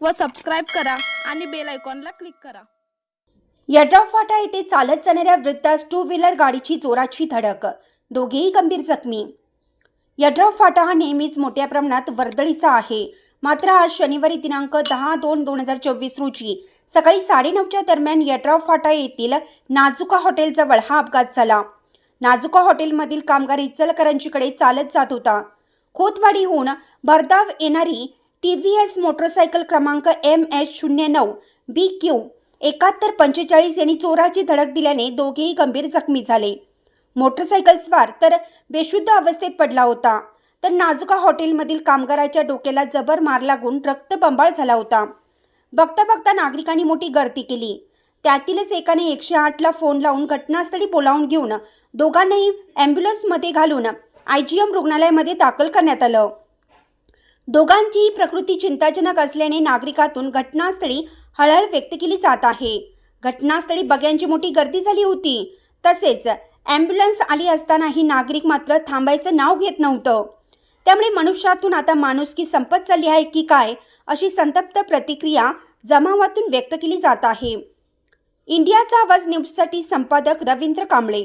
व सबस्क्राईब करा आणि बेल आयकॉनला क्लिक करा। यड्राव फाटा येथे चालत जाणाऱ्या वृद्धास टू व्हीलर गाडीची जोराची धडक, दोघेही गंभीर जखमी। यड्राव फाटा हा नेहमीच मोठ्या प्रमाणात वर्दळीचा आहे, मात्र आज शनिवारी दिनांक 10/2/2024 रोजी सकाळी 9:30च्या दरम्यान यड्राव फाटा येथील नाजुका हॉटेलजवळ हा अपघात झाला। नाजुका हॉटेलमधील कामगार इचलकरंजीकडे चालत जात होता। खोतवाडीहून भरधाव येणारी TVS मोटरसायकल क्रमांक MH09 BQ 7145 यांनी चोराची धडक दिल्याने दोघेही गंभीर जखमी झाले। मोटरसायकल स्वार तर बेशुद्ध अवस्थेत पडला होता, तर नाजुका हॉटेलमधील कामगाराच्या डोक्याला जबर मार लागून रक्तबंबाळ झाला होता। बघता बघता नागरिकांनी मोठी गर्दी केली। त्यातीलच एकाने 108ला फोन लावून घटनास्थळी बोलावून घेऊन दोघांनाही ॲम्ब्युलन्समध्ये घालून IGM रुग्णालयामध्ये दाखल करण्यात आलं। दोघांचीही प्रकृती चिंताजनक असल्याने नागरिकातून घटनास्थळी हळहळ व्यक्त केली जात आहे। घटनास्थळी बघ्यांची मोठी गर्दी झाली होती, तसेच ॲम्ब्युलन्स आली असतानाही नागरिक मात्र थांबायचं नाव घेत नव्हतं। त्यामुळे मनुष्यातून आता माणुसकी संपत चालली आहे की काय, अशी संतप्त प्रतिक्रिया जमावातून व्यक्त केली जात आहे। इंडियाचा आवाज न्यूजसाठी संपादक रवींद्र कांबळे।